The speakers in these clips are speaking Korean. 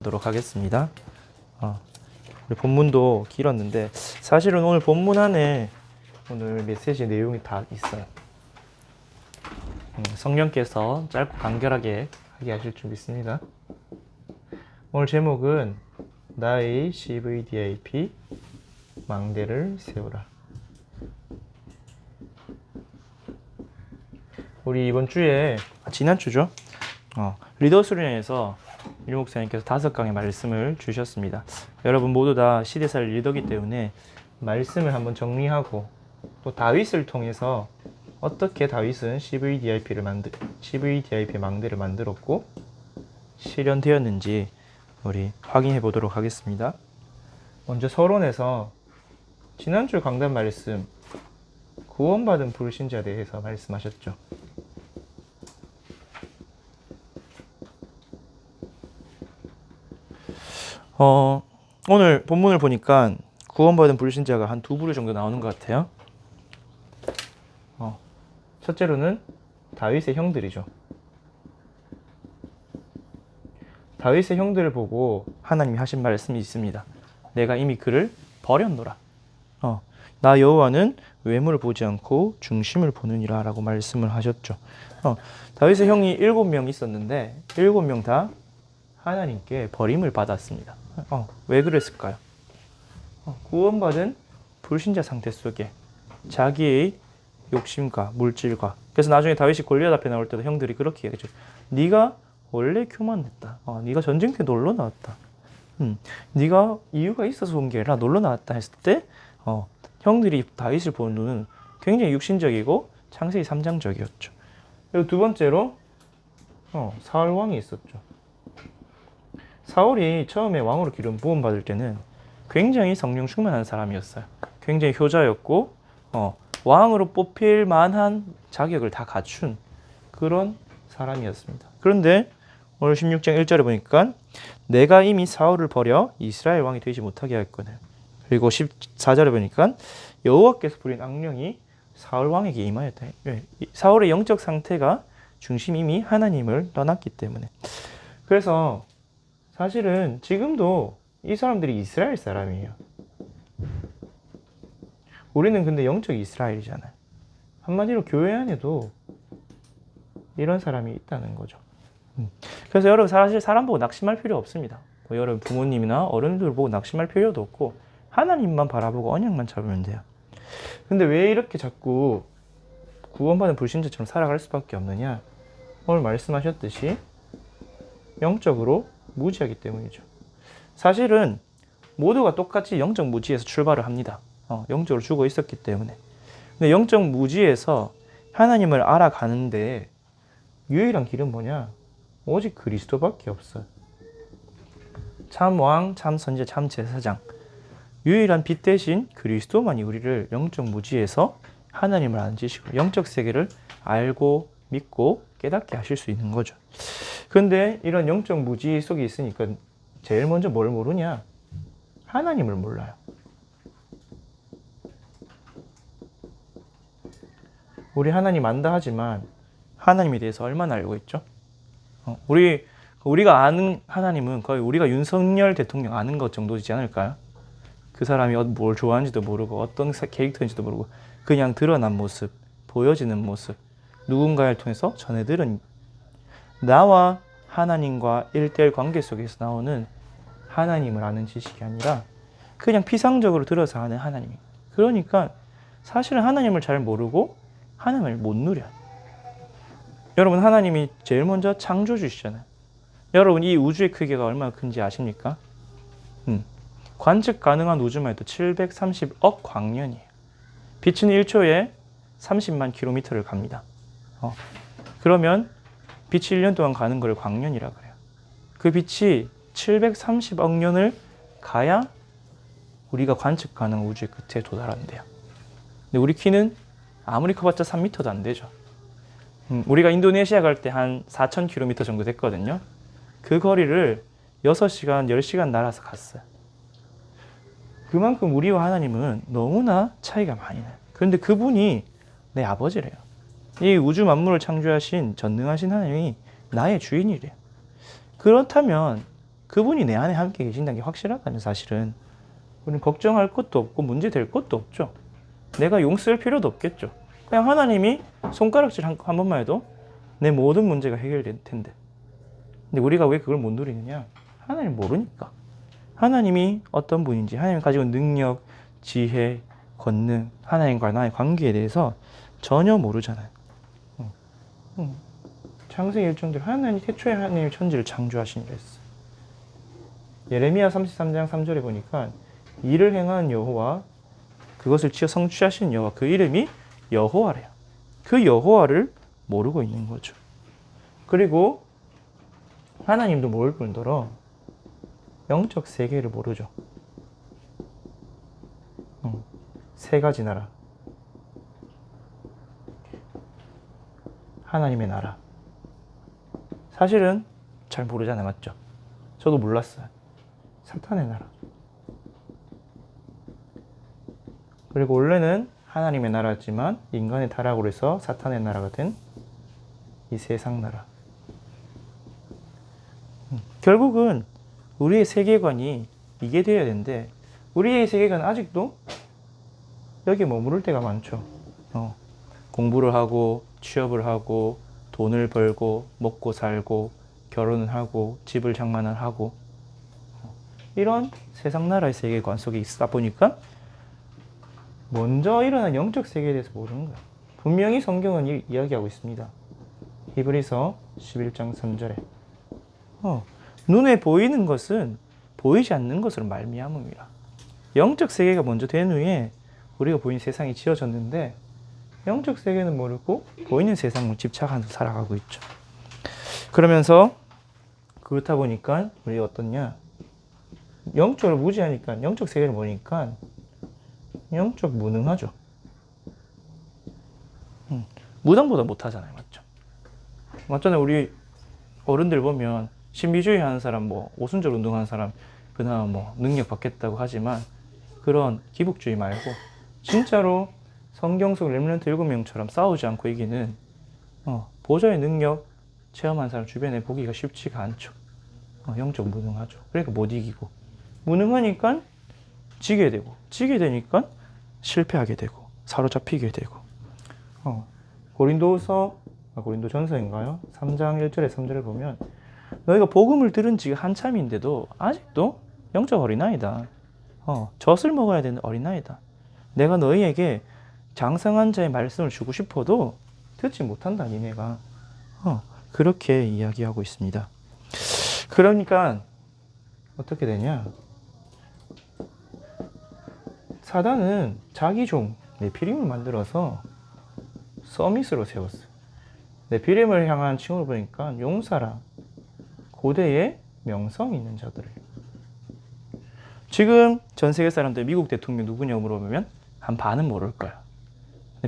보도록 하겠습니다. 우리 본문도 길었는데 사실은 오늘 본문 안에 오늘 메시지 내용이 다 있어요. 성령께서 짧고 간결하게 하게 하실 줄 믿습니다. 오늘 제목은 나의 CVDIP 망대를 세우라. 우리 이번 주에 지난주죠. 리더 수련회에서 유 목사님께서 5강의 말씀을 주셨습니다. 여러분 모두 다 시대살 리더기 때문에 말씀을 한번 정리하고 또 다윗을 통해서 어떻게 다윗은 CVDIP 망대를 만들었고 실현되었는지 우리 확인해 보도록 하겠습니다. 먼저 서론에서 지난주 강단 말씀 구원받은 불신자에 대해서 말씀하셨죠. 오늘 본문을 보니까 구원받은 불신자가 한 2부류 정도 나오는 것 같아요. 첫째로는 다윗의 형들이죠. 다윗의 형들을 보고 하나님이 하신 말씀이 있습니다. 내가 이미 그를 버렸노라. 나 여호와는 외모를 보지 않고 중심을 보느니라 라고 말씀을 하셨죠. 다윗의 형이 7명 있었는데 7명 다 하나님께 버림을 받았습니다. 왜 그랬을까요? 구원받은 불신자 상태 속에 자기의 욕심과 물질과, 그래서 나중에 다윗이 골리앗 앞에 나올 때도 형들이 그렇게 얘기하죠. 네가 원래 교만했다. 네가 전쟁터에 놀러 나왔다. 네가 이유가 있어서 온 게 아니라 놀러 나왔다 했을 때 형들이 다윗을 보는 눈은 굉장히 육신적이고 창세기 3장적이었죠. 그리고 두 번째로 사울 왕이 있었죠. 사울이 처음에 왕으로 기름 부음 받을 때는 굉장히 성령 충만한 사람이었어요. 굉장히 효자였고 왕으로 뽑힐 만한 자격을 다 갖춘 그런 사람이었습니다. 그런데 오늘 16장 1절에 보니까 내가 이미 사울을 버려 이스라엘 왕이 되지 못하게 하였거든. 그리고 14절에 보니까 여호와께서 부린 악령이 사울 왕에게 임하였다. 사울의 영적 상태가 중심이 이미 하나님을 떠났기 때문에. 그래서 사실은 지금도 이 사람들이 이스라엘 사람이에요. 우리는 근데 영적 이스라엘이잖아요. 한마디로 교회 안에도 이런 사람이 있다는 거죠. 그래서 여러분 사실 사람 보고 낙심할 필요 없습니다. 여러분 부모님이나 어른들 보고 낙심할 필요도 없고 하나님만 바라보고 언약만 잡으면 돼요. 근데 왜 이렇게 자꾸 구원받은 불신자처럼 살아갈 수밖에 없느냐? 오늘 말씀하셨듯이 영적으로 무지하기 때문이죠. 사실은 모두가 똑같이 영적 무지에서 출발을 합니다. 영적으로 죽어 있었기 때문에. 근데 영적 무지에서 하나님을 알아가는데 유일한 길은 뭐냐? 오직 그리스도밖에 없어요. 참 왕, 참 선지, 참 제사장. 유일한 빛 대신 그리스도만이 우리를 영적 무지에서 하나님을 아는 지식으로 영적 세계를 알고 믿고 깨닫게 하실 수 있는 거죠. 그런데 이런 영적 무지 속에 있으니까 제일 먼저 뭘 모르냐? 하나님을 몰라요. 우리 하나님 안다 하지만 하나님에 대해서 얼마나 알고 있죠? 우리가 아는 하나님은 거의 우리가 윤석열 대통령 아는 것 정도이지 않을까요? 그 사람이 뭘 좋아하는지도 모르고 어떤 캐릭터인지도 모르고 그냥 드러난 모습, 보여지는 모습, 누군가를 통해서 전해 들은 나와 하나님과 1:1 관계 속에서 나오는 하나님을 아는 지식이 아니라 그냥 피상적으로 들어서 아는 하나님. 그러니까 사실은 하나님을 잘 모르고 하나님을 못 누려요. 여러분 하나님이 제일 먼저 창조주시잖아요. 여러분 이 우주의 크기가 얼마나 큰지 아십니까? 관측 가능한 우주만 해도 730억 광년이에요. 빛은 1초에 30만 킬로미터를 갑니다. 그러면 빛이 1년 동안 가는 걸 광년이라 그래요. 그 빛이 730억 년을 가야 우리가 관측 가능한 우주의 끝에 도달한대요. 근데 우리 키는 아무리 커봤자 3m도 안 되죠. 우리가 인도네시아 갈 때 한 4,000km 정도 됐거든요. 그 거리를 6시간, 10시간 날아서 갔어요. 그만큼 우리와 하나님은 너무나 차이가 많이 나요. 그런데 그분이 내 아버지래요. 이 우주 만물을 창조하신 전능하신 하나님이 나의 주인이래요. 그렇다면 그분이 내 안에 함께 계신다는 게 확실하다면 사실은 우리는 걱정할 것도 없고 문제 될 것도 없죠. 내가 용 쓸 필요도 없겠죠. 그냥 하나님이 손가락질 한 번만 해도 내 모든 문제가 해결될 텐데. 근데 우리가 왜 그걸 못 누리느냐? 하나님 모르니까. 하나님이 어떤 분인지, 하나님 가지고 능력, 지혜, 권능, 하나님과 나의 관계에 대해서 전혀 모르잖아요. 창세기 1장대로 하나님 태초에 하나님이 천지를 창조하시니라 했어. 예레미야 33장 3절에 보니까 이를 행하는 여호와, 그것을 지어 성취하시는 여호와, 그 이름이 여호와래요. 그 여호와를 모르고 있는 거죠. 그리고 하나님도 모를 뿐더러 영적 세계를 모르죠. 세 가지 나라. 하나님의 나라. 사실은 잘 모르잖아요. 맞죠? 저도 몰랐어요. 사탄의 나라. 그리고 원래는 하나님의 나라였지만 인간의 타락으로 해서 사탄의 나라가 된 이 세상 나라. 결국은 우리의 세계관이 이게 되어야 되는데 우리의 세계관은 아직도 여기에 머무를 때가 많죠. 공부를 하고 취업을 하고 돈을 벌고 먹고 살고 결혼을 하고 집을 장만을 하고 이런 세상 나라의 세계관 속에 있다 보니까 먼저 일어난 영적 세계에 대해서 모르는 거예요. 분명히 성경은 이야기하고 있습니다. 히브리서 11장 3절에 눈에 보이는 것은 보이지 않는 것으로 말미암음이라. 영적 세계가 먼저 된 후에 우리가 보이는 세상이 지어졌는데 영적 세계는 모르고 보이는 세상을 집착하면서 살아가고 있죠. 그러면서 그렇다 보니까 우리가 어떻냐, 영적으로 무지하니까 영적 세계를 모르니까 영적 무능하죠. 무당보다 못하잖아요. 맞죠? 맞잖아요. 우리 어른들 보면 신비주의 하는 사람, 뭐 오순절 운동하는 사람 그나마 뭐 능력 받겠다고 하지만 그런 기복주의 말고 진짜로 성경 속 렘넌트 7명처럼 싸우지 않고 이기는 보좌의 능력 체험한 사람 주변에 보기가 쉽지가 않죠. 영적 무능하죠. 그러니까 못 이기고, 무능하니까 지게 되고, 지게 되니까 실패하게 되고 사로잡히게 되고. 고린도전서인가요? 3장 1절에 3절을 보면 너희가 복음을 들은 지가 한참인데도 아직도 영적 어린아이다. 젖을 먹어야 되는 어린아이다. 내가 너희에게 장성한 자의 말씀을 주고 싶어도 듣지 못한다, 니네가. 그렇게 이야기하고 있습니다. 그러니까 어떻게 되냐? 사단은 자기 종 네피림을 만들어서 서밋으로 세웠어요. 네피림을 향한 칭호를 보니까 용사라, 고대의 명성이 있는 자들을. 지금 전 세계 사람들 미국 대통령 누구냐고 물어보면 한 반은 모를 거야.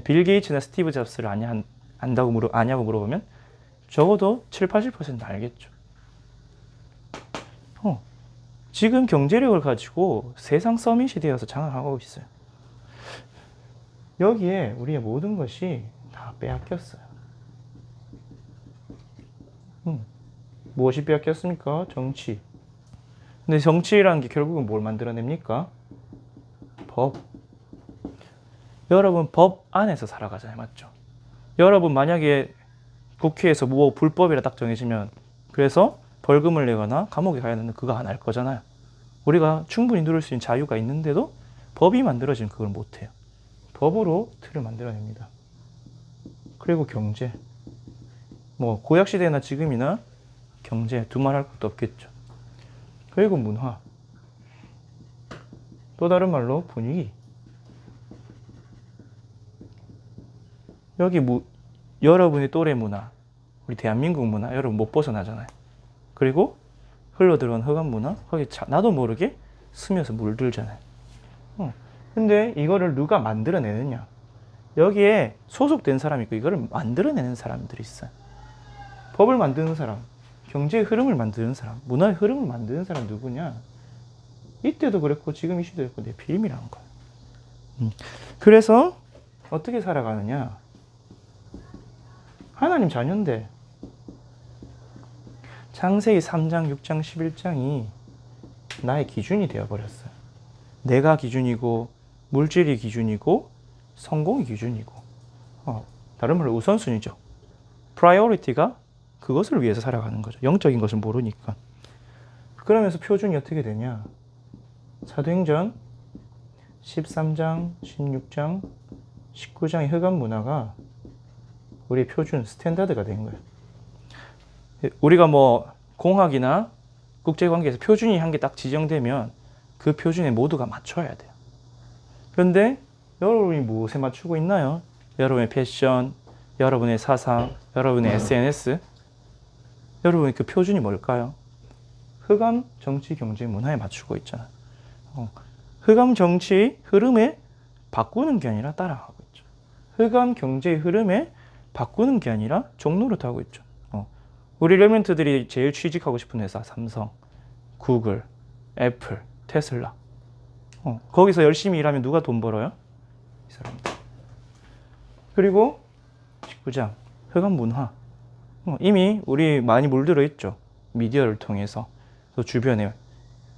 빌 게이츠나 스티브 잡스를 아냐고 물어보면 적어도 7, 80% 알겠죠. 지금 경제력을 가지고 세상 서밋이 되어서 장악하고 있어요. 여기에 우리의 모든 것이 다 빼앗겼어요. 무엇이 빼앗겼습니까? 정치. 근데 정치라는 게 결국은 뭘 만들어냅니까? 법. 여러분 법 안에서 살아가잖아요. 맞죠? 여러분 만약에 국회에서 뭐 불법이라 딱 정해지면 그래서 벌금을 내거나 감옥에 가야 되는데 그거 안 할 거잖아요. 우리가 충분히 누릴 수 있는 자유가 있는데도 법이 만들어지면 그걸 못해요. 법으로 틀을 만들어냅니다. 그리고 경제. 뭐 고약시대나 지금이나 경제 두말할 것도 없겠죠. 그리고 문화. 또 다른 말로 분위기. 여기 여러분의 또래 문화, 우리 대한민국 문화 여러분 못 벗어나잖아요. 그리고 흘러들어온 흑암 문화, 거기 나도 모르게 스며서 물들잖아요. 근데 이거를 누가 만들어내느냐? 여기에 소속된 사람이 있고 이거를 만들어내는 사람들이 있어요. 법을 만드는 사람, 경제의 흐름을 만드는 사람, 문화의 흐름을 만드는 사람 누구냐? 이때도 그랬고 지금 이 시대도 그랬고 네피림이라는 거예요. 그래서 어떻게 살아가느냐? 하나님 자녀인데 창세기 3장, 6장, 11장이 나의 기준이 되어버렸어요. 내가 기준이고 물질이 기준이고 성공이 기준이고 다른 말로 우선순위죠. 프라이어리티가 그것을 위해서 살아가는 거죠. 영적인 것을 모르니까. 그러면서 표준이 어떻게 되냐. 사도행전 13장, 16장, 19장의 흑암 문화가 우리의 표준, 스탠다드가 된 거예요. 우리가 뭐 공학이나 국제관계에서 표준이 한 개 딱 지정되면 그 표준에 모두가 맞춰야 돼요. 그런데 여러분이 무엇에 맞추고 있나요? 여러분의 패션, 여러분의 사상, 여러분의 SNS, 여러분의 그 표준이 뭘까요? 흑암 정치, 경제, 문화에 맞추고 있잖아요. 흑암 정치 흐름에 바꾸는 게 아니라 따라가고 있죠. 흑암 경제의 흐름에 바꾸는 게 아니라 종로를 하고 있죠. 우리 레멘트들이 제일 취직하고 싶은 회사, 삼성, 구글, 애플, 테슬라. 거기서 열심히 일하면 누가 돈 벌어요? 이 사람들. 그리고 19장, 흑암 문화. 이미 우리 많이 물들어 있죠. 미디어를 통해서. 또 주변에.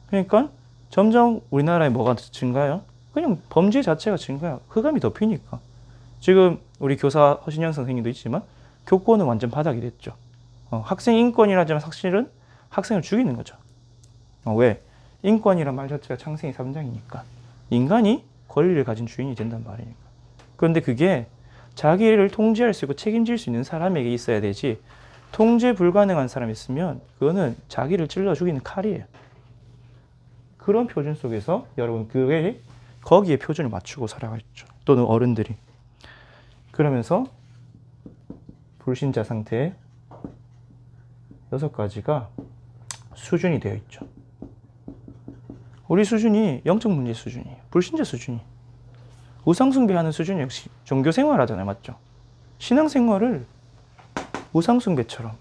그러니까 점점 우리나라에 뭐가 증가해요? 그냥 범죄 자체가 증가해요. 흑암이 덮이니까. 지금 우리 교사 허신영 선생님도 있지만 교권은 완전 바닥이 됐죠. 학생 인권이라지만 사실은 학생을 죽이는 거죠. 왜? 인권이란 말 자체가 창세기 3장이니까. 인간이 권리를 가진 주인이 된단 말이니까. 그런데 그게 자기를 통제할 수 있고 책임질 수 있는 사람에게 있어야 되지, 통제 불가능한 사람이 있으면 그거는 자기를 찔러 죽이는 칼이에요. 그런 표준 속에서 여러분 거기에 표준을 맞추고 살아가죠. 또는 어른들이. 그러면서 불신자 상태에 6가지가 수준이 되어 있죠. 우리 수준이 영적 문제 수준이에요. 불신자 수준이. 우상숭배하는 수준이 역시 종교생활 하잖아요. 맞죠? 신앙생활을 우상숭배처럼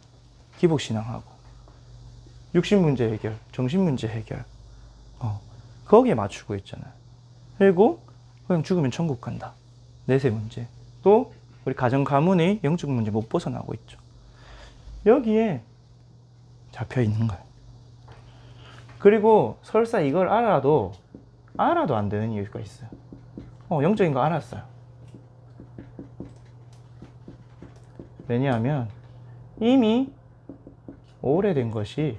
기복신앙하고 육신문제 해결, 정신문제 해결 거기에 맞추고 있잖아요. 그리고 그냥 죽으면 천국 간다. 내세 문제. 또 우리 가정 가문의 영적 문제 못 벗어나고 있죠. 여기에 잡혀 있는 거예요. 그리고 설사 이걸 알아도 안 되는 이유가 있어요. 영적인 거 알았어요. 왜냐하면 이미 오래된 것이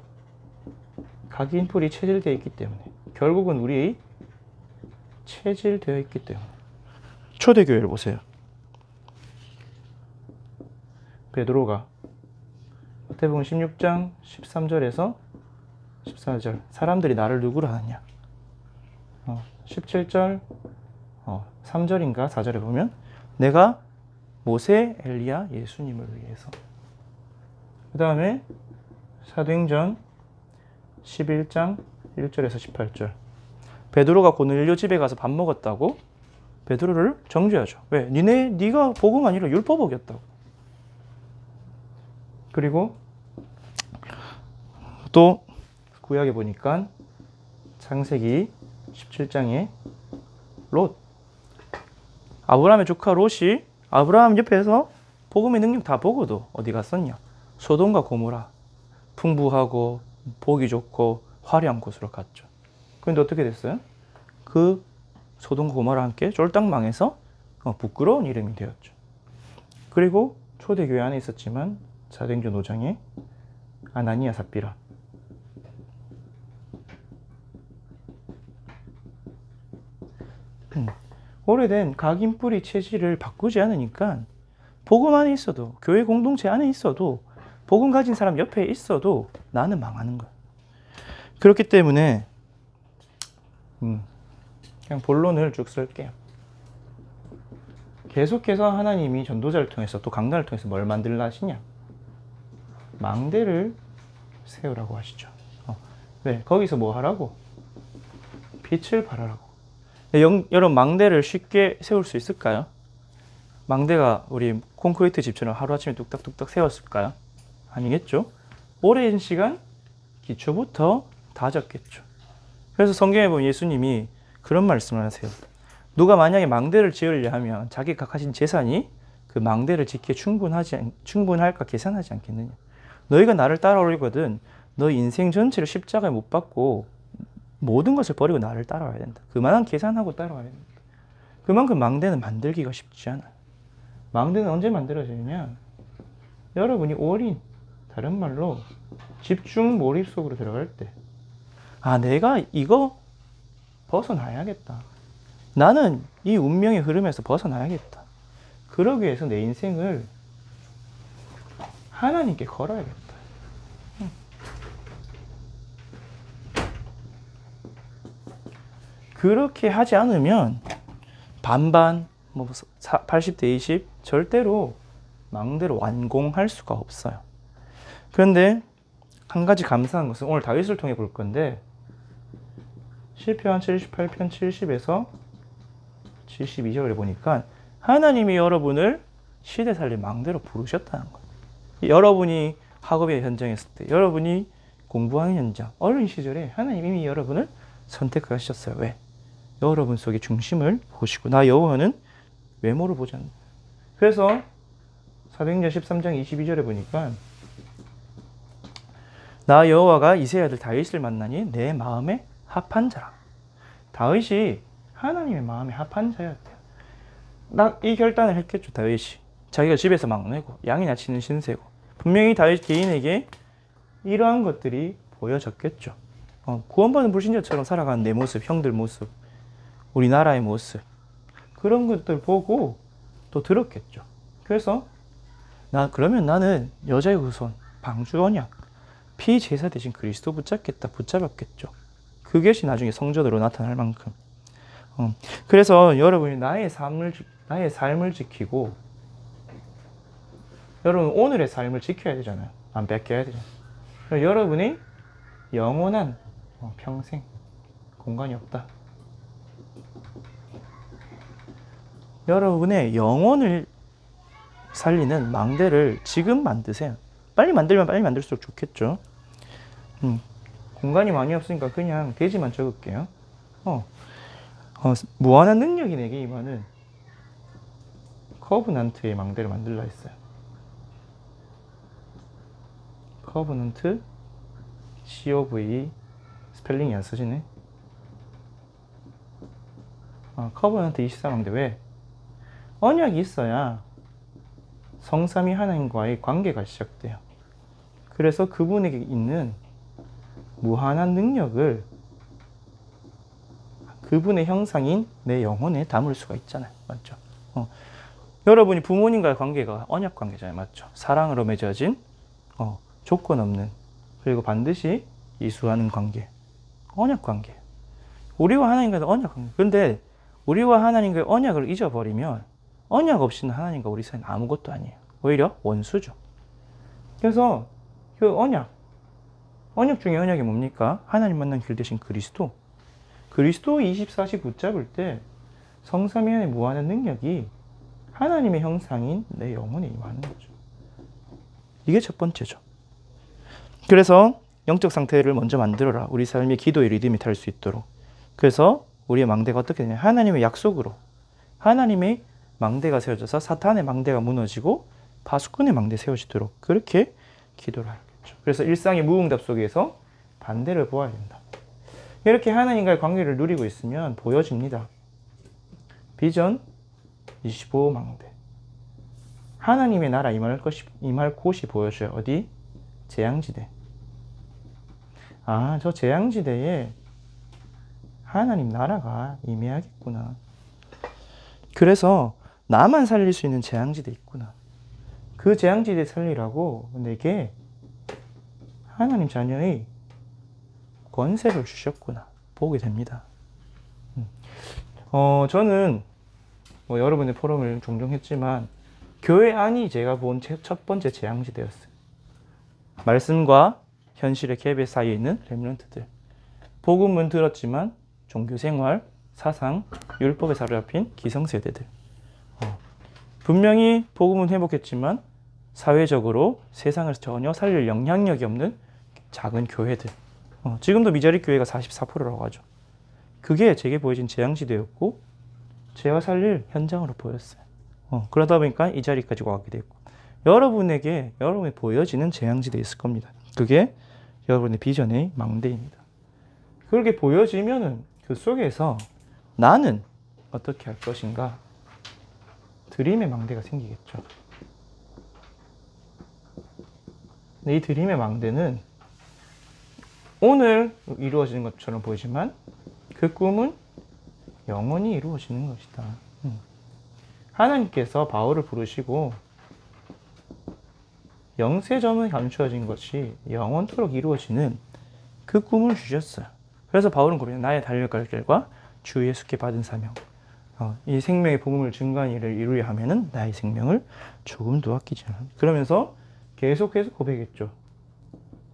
각인풀이 체질되어 있기 때문에, 결국은 우리 체질되어 있기 때문에. 초대교회를 보세요. 베드로가 마태복음 16장 13절에서 14절 사람들이 나를 누구로 하느냐, 17절 3절인가 4절에 보면 내가 모세, 엘리야, 예수님을 위해서. 그 다음에 사도행전 11장 1절에서 18절 베드로가 고넬료 집에 가서 밥 먹었다고 베드로를 정죄하죠. 왜? 네가 복음 아니라 율법 어겼다고. 그리고 또 구약에 보니까 창세기 17장에 롯, 아브라함의 조카 롯이 아브라함 옆에서 복음의 능력 다 보고도 어디 갔었냐? 소돔과 고모라, 풍부하고 보기 좋고 화려한 곳으로 갔죠. 그런데 어떻게 됐어요? 그 소돔과 고모라와 함께 쫄딱 망해서 부끄러운 이름이 되었죠. 그리고 초대교회 안에 있었지만 사도행전 5장에 아나니아 삽비라, 오래된 각인뿌리 체질을 바꾸지 않으니까 복음 안에 있어도, 교회 공동체 안에 있어도, 복음 가진 사람 옆에 있어도 나는 망하는 거야. 그렇기 때문에 그냥 본론을 쭉 쓸게요. 계속해서 하나님이 전도자를 통해서 또 강단을 통해서 뭘 만들라 하시냐? 망대를 세우라고 하시죠. 왜? 거기서 뭐 하라고? 빛을 발하라고. 여러분, 망대를 쉽게 세울 수 있을까요? 망대가 우리 콘크리트 집처럼 하루아침에 뚝딱뚝딱 세웠을까요? 아니겠죠? 오랜 시간 기초부터 다졌겠죠. 그래서 성경에 보면 예수님이 그런 말씀을 하세요. 누가 만약에 망대를 지으려 하면 자기가 가진 재산이 그 망대를 짓기에 충분할까 계산하지 않겠느냐. 너희가 나를 따라오려거든 너 인생 전체를 십자가에 못 박고 모든 것을 버리고 나를 따라와야 된다. 그만한 계산하고 따라와야 된다. 그만큼 망대는 만들기가 쉽지 않아. 망대는 언제 만들어지느냐? 여러분이 올인, 다른 말로 집중 몰입 속으로 들어갈 때, 아, 내가 이거 벗어나야겠다. 나는 이 운명의 흐름에서 벗어나야겠다. 그러기 위해서 내 인생을 하나님께 걸어야겠다. 그렇게 하지 않으면 반반, 80대 20 절대로 망대로 완공할 수가 없어요. 그런데 한 가지 감사한 것은 오늘 다윗을 통해 볼 건데 시편 78편 70에서 72절에 보니까 하나님이 여러분을 시대 살림 망대로 부르셨다는 거예요. 여러분이 학업의 현장에 있을 때, 여러분이 공부하는 현장, 어린 시절에 하나님이 이미 여러분을 선택하셨어요. 왜? 여러분 속의 중심을 보시고 나 여호와는 외모를 보지 않는다. 그래서 사도행전 13장 22절에 보니까 나 여호와가 이새의 아들 다윗을 만나니 내 마음에 합한 자라. 다윗이 하나님의 마음에 합한 자였대요. 이 결단을 했겠죠. 다윗이 자기가 집에서 막내고 양이나 치는 신세고 분명히 다윗 개인에게 이러한 것들이 보여졌겠죠. 구원받은 불신자처럼 살아가는 내 모습, 형들 모습, 우리나라의 모습, 그런 것들 보고 또 들었겠죠. 그래서 그러면 나는 여자의 후손, 방주 언약, 피제사 대신 그리스도 붙잡았겠죠. 그것이 나중에 성전으로 나타날 만큼. 그래서 여러분이 나의 삶을 지키고, 여러분 오늘의 삶을 지켜야 되잖아요. 안 뺏겨야 되잖아요. 그래서 여러분이 영원한 평생 공간이 없다. 여러분의 영혼을 살리는 망대를 지금 만드세요. 빨리 만들면 빨리 만들수록 좋겠죠. 공간이 많이 없으니까 그냥 대지만 적을게요. 무한한 능력이 내게 임하는 커브넌트의 망대를 만들라 했어요. 커브넌트, COV, 스펠링이 안 써지네. 커브넌트 24망대. 왜? 언약이 있어야 성삼위 하나님과의 관계가 시작돼요. 그래서 그분에게 있는 무한한 능력을 그분의 형상인 내 영혼에 담을 수가 있잖아요. 맞죠? 여러분이 부모님과의 관계가 언약 관계잖아요. 맞죠? 사랑으로 맺어진 조건 없는, 그리고 반드시 이수하는 관계. 언약 관계. 우리와 하나님과의 언약 관계. 그런데 우리와 하나님과의 언약을 잊어버리면 언약 없이는 하나님과 우리 사이는 아무것도 아니에요. 오히려 원수죠. 그래서 그 언약 중에 언약이 뭡니까? 하나님 만난 길 대신 그리스도 24시 붙잡을 때 성삼위의 무한한 능력이 하나님의 형상인 내 영혼에 임하는 거죠. 이게 첫 번째죠. 그래서 영적 상태를 먼저 만들어라. 우리 삶의 기도의 리듬이 탈 수 있도록. 그래서 우리의 망대가 어떻게 되냐? 하나님의 약속으로 하나님의 망대가 세워져서 사탄의 망대가 무너지고 파수꾼의 망대 세워지도록 그렇게 기도를 하겠죠. 그래서 일상의 무응답 속에서 반대를 보아야 된다. 이렇게 하나님과의 관계를 누리고 있으면 보여집니다. 비전 25망대. 하나님의 나라 임할 곳이 보여져요. 어디? 재앙지대. 저 재앙지대에 하나님 나라가 임해야겠구나. 그래서 나만 살릴 수 있는 재앙지대 있구나. 그 재앙지대 살리라고 내게 하나님 자녀의 권세를 주셨구나. 보게 됩니다. 저는 여러분의 포럼을 종종 했지만 교회 안이 제가 본 첫 번째 재앙지대였어요. 말씀과 현실의 갭의 사이에 있는 렘넌트들. 복음은 들었지만 종교생활, 사상, 율법에 사로잡힌 기성세대들. 분명히 복음은 회복했지만 사회적으로 세상을 전혀 살릴 영향력이 없는 작은 교회들. 지금도 미자립 교회가 44%라고 하죠. 그게 제게 보여진 재앙시대였고 제가 살릴 현장으로 보였어요. 그러다 보니까 이 자리까지 와게 됐고, 여러분에게 여러분이 보여지는 재앙지대에 있을 겁니다. 그게 여러분의 비전의 망대입니다. 그렇게 보여지면은 그 속에서 나는 어떻게 할 것인가? 드림의 망대가 생기겠죠. 이 드림의 망대는 오늘 이루어지는 것처럼 보이지만 그 꿈은 영원히 이루어지는 것이다. 하나님께서 바울을 부르시고 영세전에 감추어진 것이 영원토록 이루어지는 그 꿈을 주셨어요. 그래서 바울은 고백해요. 나의 달려갈 길과 주 예수께 받은 사명. 이 생명의 복음을 증거한 일을 이루려 하면은 나의 생명을 조금도 아끼지 않아. 그러면서 계속해서 고백했죠.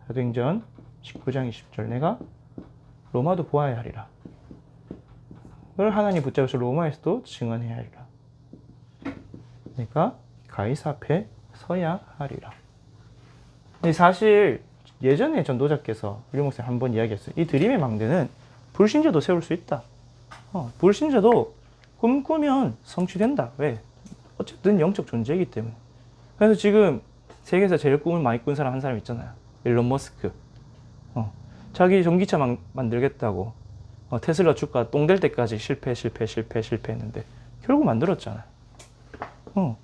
사도행전 19장 20절 내가 로마도 보아야 하리라. 그걸 하나님 붙잡아서 로마에서도 증언해야 하리라. 내가 가이사 앞에 서야 하리라. 사실 예전에 전도자께서 우리 목사님 한번 이야기했어요. 이 드림의 망대는 불신자도 세울 수 있다. 불신자도 꿈꾸면 성취된다. 왜? 어쨌든 영적 존재이기 때문에. 그래서 지금 세계에서 제일 꿈을 많이 꾼 사람 한 사람 있잖아요. 일론 머스크. 자기 전기차 만들겠다고 테슬라 주가 똥 될 때까지 실패했는데 결국 만들었잖아요.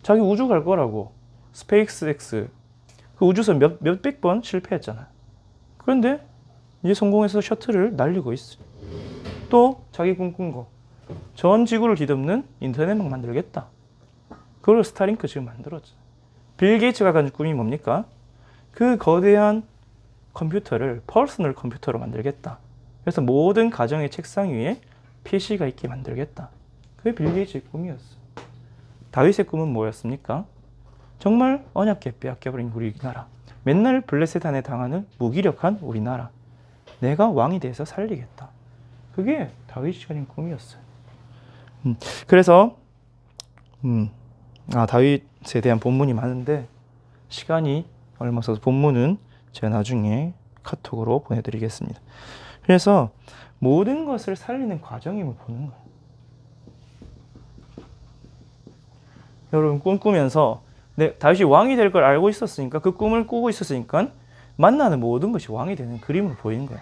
자기 우주 갈 거라고 스페이스X 그 우주선 몇백 번 실패했잖아요. 그런데 이제 성공해서 셔틀을 날리고 있어. 또 자기 꿈꾼 거 전 지구를 뒤덮는 인터넷망 만들겠다. 그걸 스타링크 지금 만들었죠. 빌 게이츠가 가진 꿈이 뭡니까? 그 거대한 컴퓨터를 퍼스널 컴퓨터로 만들겠다. 그래서 모든 가정의 책상 위에 PC가 있게 만들겠다. 그게 빌 게이츠의 꿈이었어. 다윗의 꿈은 뭐였습니까? 정말 언약궤 빼앗겨버린 우리나라. 맨날 블레셋 안에 당하는 무기력한 우리나라. 내가 왕이 돼서 살리겠다. 그게 다윗이 가진 꿈이었어요. 그래서 다윗에 대한 본문이 많은데 시간이 얼마 없어서 본문은 제가 나중에 카톡으로 보내드리겠습니다. 그래서 모든 것을 살리는 과정임을 보는 거예요. 여러분 꿈꾸면서 다윗이 왕이 될 걸 알고 있었으니까 그 꿈을 꾸고 있었으니까 만나는 모든 것이 왕이 되는 그림으로 보이는 거예요.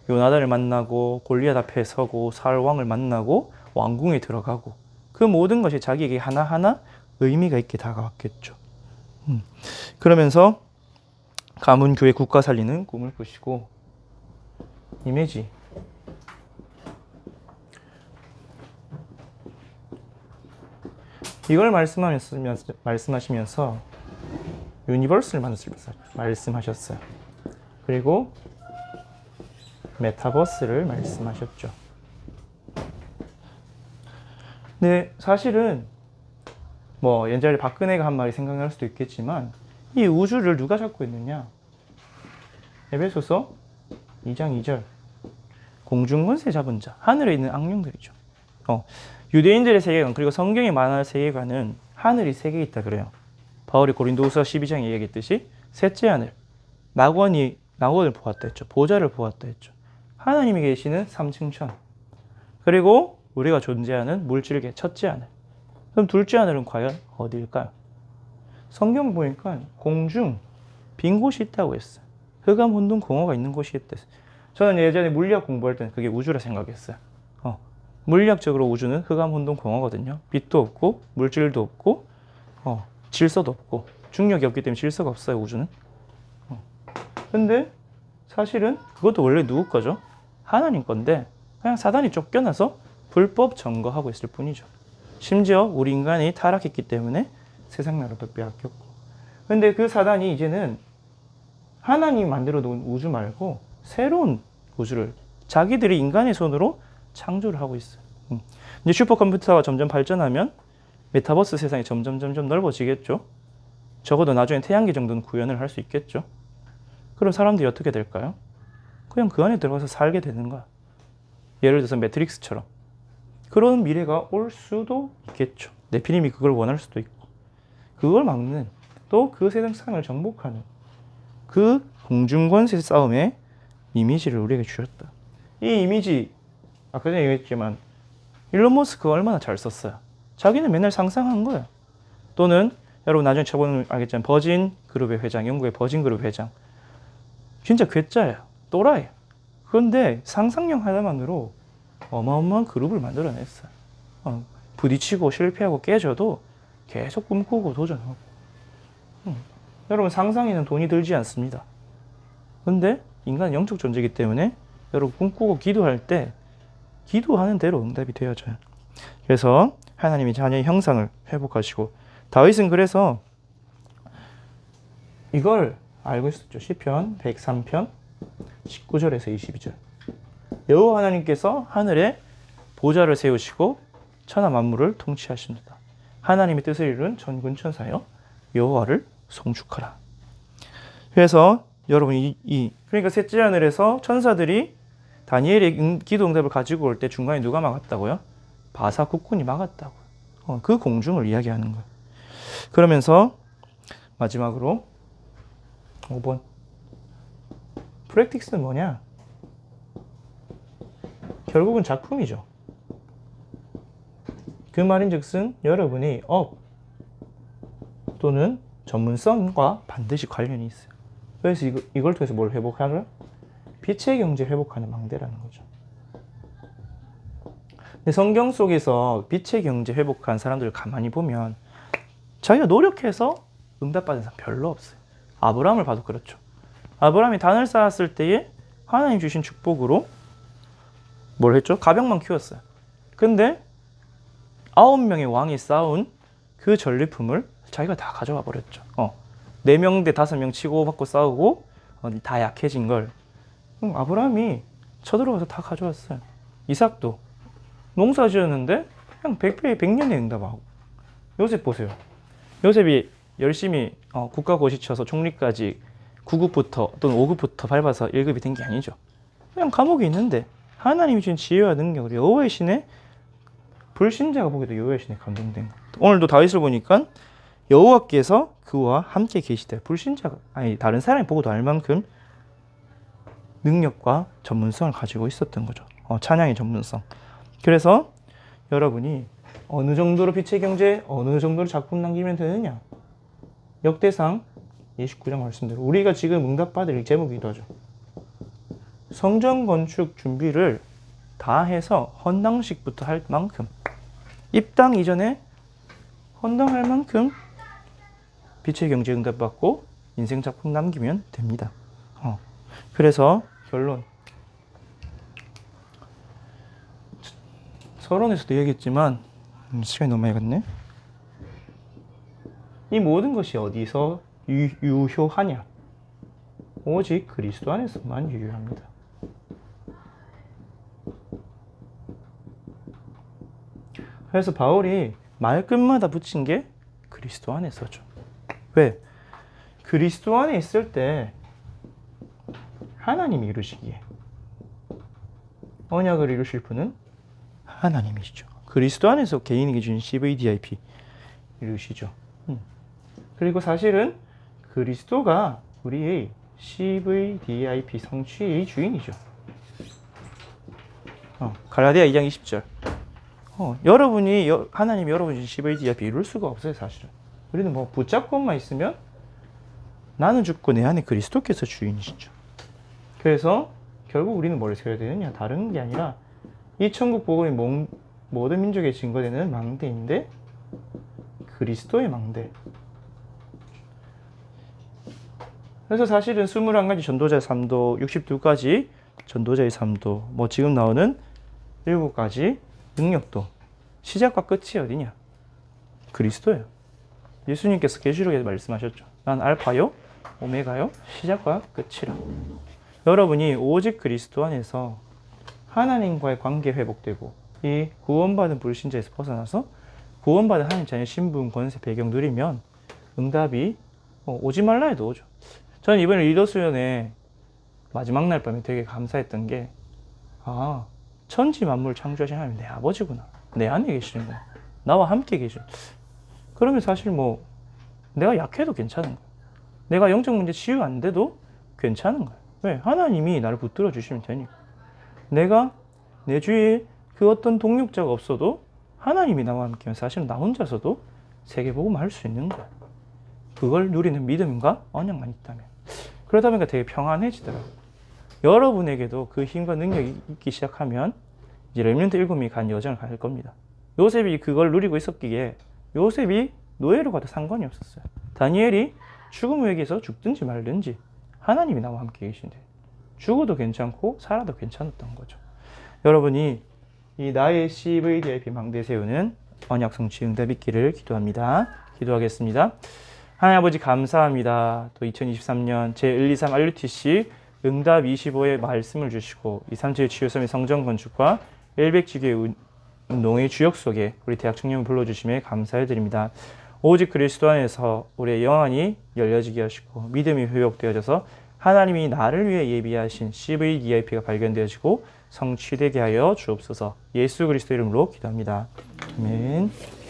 요나단을 만나고 골리앗 앞에 서고 사울 왕을 만나고 왕궁에 들어가고 그 모든 것이 자기에게 하나하나 의미가 있게 다가왔겠죠. 그러면서 가문 교회 국가 살리는 꿈을 꾸시고 이미지 이걸 말씀하시면서 유니버스를 말씀하셨어요. 그리고 메타버스를 말씀하셨죠. 근데 사실은 옛날에 박근혜가 한 말이 생각날 수도 있겠지만 이 우주를 누가 잡고 있느냐? 에베소서 2장 2절 공중권세 잡은 자, 하늘에 있는 악령들이죠. 유대인들의 세계관 그리고 성경에 말하는 세계관은 하늘이 3개 있다 그래요. 바울이 고린도후서 12장에 얘기했듯이 셋째 하늘, 낙원을 보았다 했죠. 보좌를 보았다 했죠. 하나님이 계시는 3층 천, 그리고 우리가 존재하는 물질계 첫째 하늘. 그럼 둘째 하늘은 과연 어디일까요? 성경 보니까 공중 빈 곳이 있다고 했어요. 흑암, 혼돈, 공허가 있는 곳이 있댔어요. 저는 예전에 물리학 공부할 때는 그게 우주라 생각했어요. 물리학적으로 우주는 흑암, 혼돈, 공허거든요. 빛도 없고 물질도 없고 질서도 없고 중력이 없기 때문에 질서가 없어요. 우주는. 근데 사실은 그것도 원래 누구 거죠? 하나님 건데 그냥 사단이 쫓겨나서 불법 점거하고 있을 뿐이죠. 심지어 우리 인간이 타락했기 때문에 세상 나라도 빼앗겼고. 근데 그 사단이 이제는 하나님이 만들어 놓은 우주 말고 새로운 우주를 자기들이 인간의 손으로 창조를 하고 있어요. 이제 슈퍼컴퓨터가 점점 발전하면 메타버스 세상이 점점 넓어지겠죠. 적어도 나중에 태양계 정도는 구현을 할 수 있겠죠. 그럼 사람들이 어떻게 될까요? 그냥 그 안에 들어가서 살게 되는 거야. 예를 들어서 매트릭스처럼. 그런 미래가 올 수도 있겠죠. 네피림이 그걸 원할 수도 있고. 그걸 막는 또 그 세상을 정복하는 그 공중권세 싸움의 이미지를 우리에게 주셨다. 이 이미지 아까 전에 얘기했지만 일론 머스크가 얼마나 잘 썼어요. 자기는 맨날 상상한 거야. 또는 여러분 나중에 쳐보면 알겠지만 버진 그룹의 회장, 영국의 버진 그룹 회장. 진짜 괴짜야. 또라이. 그런데 상상력 하나만으로 어마어마한 그룹을 만들어냈어요. 부딪히고 실패하고 깨져도 계속 꿈꾸고 도전하고. 여러분 상상에는 돈이 들지 않습니다. 근데 인간은 영적 존재이기 때문에 여러분 꿈꾸고 기도할 때 기도하는 대로 응답이 되어져요. 그래서 하나님이 자녀의 형상을 회복하시고 다윗은 그래서 이걸 알고 있었죠. 시편 103편 19절에서 22절. 여호와 하나님께서 하늘에 보좌를 세우시고 천하 만물을 통치하십니다. 하나님의 뜻을 이룬 전군 천사여 여호와를 송축하라. 그래서 여러분 그러니까 셋째 하늘에서 천사들이 다니엘의 기도 응답을 가지고 올 때 중간에 누가 막았다고요? 바사 국군이 막았다고요. 그 공중을 이야기하는 거예요. 그러면서 마지막으로 5번 프랙틱스는 뭐냐? 결국은 작품이죠. 그 말인즉슨 여러분이 업 또는 전문성과 반드시 관련이 있어요. 그래서 이걸 통해서 뭘 회복하는? 빛의 경제 회복하는 망대라는 거죠. 근데 성경 속에서 빛의 경제 회복한 사람들을 가만히 보면 자기가 노력해서 응답받은 사람 별로 없어요. 아브라함을 봐도 그렇죠. 아브라함이 단을 쌓았을 때에 하나님 주신 축복으로 뭘 했죠? 가병만 키웠어요. 근데 9명의 왕이 쌓은 그 전리품을 자기가 다 가져와 버렸죠. 4명 대 5명 치고받고 싸우고 다 약해진 걸 아브라함이 쳐들어가서 다 가져왔어요. 이삭도 농사 지었는데 그냥 100배에 100년에 응답하고. 요셉 보세요. 요셉이 열심히 국가고시 쳐서 총리까지 9급부터 또는 5급부터 밟아서 1급이 된 게 아니죠. 그냥 감옥에 있는데 하나님이 주신 지혜와 능력으로 여호와의 신에 불신자가 보기도 여호와의 신에 감동된 것. 오늘도 다윗을 보니까 여호와께서 그와 함께 계시되 불신자가 다른 사람이 보고도 알 만큼 능력과 전문성을 가지고 있었던 거죠. 찬양의 전문성. 그래서 여러분이 어느 정도로 빛의 경제, 어느 정도로 작품 남기면 되느냐? 역대상 29장 말씀대로 우리가 지금 응답받을 제목이기도 하죠. 성전 건축 준비를 다 해서 헌당식부터 할 만큼 입당 이전에 헌당할 만큼 빛의 경제 응답받고 인생 작품 남기면 됩니다. 그래서 결론. 서론에서도 얘기했지만 시간이 너무 많이 갔네. 이 모든 것이 어디서 유효하냐? 오직 그리스도 안에서만 유효합니다. 그래서 바울이 말끝마다 붙인 게 그리스도 안에서죠. 왜? 그리스도 안에 있을 때 하나님이 이루시기에 언약을 이루실 분은 하나님이시죠. 그리스도 안에서 개인에게 주신 CVDIP 이루시죠. 그리고 사실은 그리스도가 우리의 CVDIP 성취의 주인이죠. 갈라디아 2장 20절. 여러분이 하나님이 여러분이 주신 CVDIP 이룰 수가 없어요, 사실은. 우리는 뭐 붙잡고만 있으면 나는 죽고 내 안에 그리스도께서 주인이시죠. 그래서 결국 우리는 뭘 세워야 되느냐? 다른 게 아니라 이 천국 복음이 모든 민족에 증거되는 망대인데 그리스도의 망대. 그래서 사실은 21가지 전도자의 삶도 62가지 전도자의 삶도 뭐 지금 나오는 7가지 능력도 시작과 끝이 어디냐? 그리스도예요. 예수님께서 계시록에서 말씀하셨죠. 난 알파요 오메가요 시작과 끝이라. 여러분이 오직 그리스도 안에서 하나님과의 관계 회복되고 이 구원받은 불신자에서 벗어나서 구원받은 하나님 자녀의 신분, 권세, 배경 누리면 응답이 오지 말라 해도 오죠. 저는 이번에 리더 수련회 마지막 날 밤에 되게 감사했던 게 천지 만물 창조하신 하나님 내 아버지구나. 내 안에 계시는구나. 나와 함께 계시는. 그러면 사실 뭐 내가 약해도 괜찮은 거야. 내가 영적 문제 치유 안 돼도 괜찮은 거야. 왜? 하나님이 나를 붙들어 주시면 되니까. 내가 내 주위에 그 어떤 동력자가 없어도 하나님이 나와 함께하면 사실은 나 혼자서도 세계복음 할 수 있는 거야. 그걸 누리는 믿음과 언약만 있다면. 그러다 보니까 되게 평안해지더라고요. 여러분에게도 그 힘과 능력이 있기 시작하면 이제 렘넌트 7명이 간 여정을 갈 겁니다. 요셉이 그걸 누리고 있었기에 요셉이 노예로 가도 상관이 없었어요. 다니엘이 죽음 위기에서 죽든지 말든지 하나님이 나와 함께 계신데 죽어도 괜찮고 살아도 괜찮았던 거죠. 여러분이 이 나의 CVDIP 망대 세우는 언약 성취 응답 있기를 기도합니다. 기도하겠습니다. 하나님 아버지 감사합니다. 또 2023년 제123 RUTC 응답 25의 말씀을 주시고 237 치유섬의 성전 건축과 일백지교회 운동의 주역 속에 우리 대학 청년을 불러주심에 감사해드립니다. 오직 그리스도 안에서 우리의 영안이 열려지게 하시고 믿음이 회복되어져서 하나님이 나를 위해 예비하신 CVDIP가 발견되어지고 성취되게 하여 주옵소서. 예수 그리스도 이름으로 기도합니다. 아멘.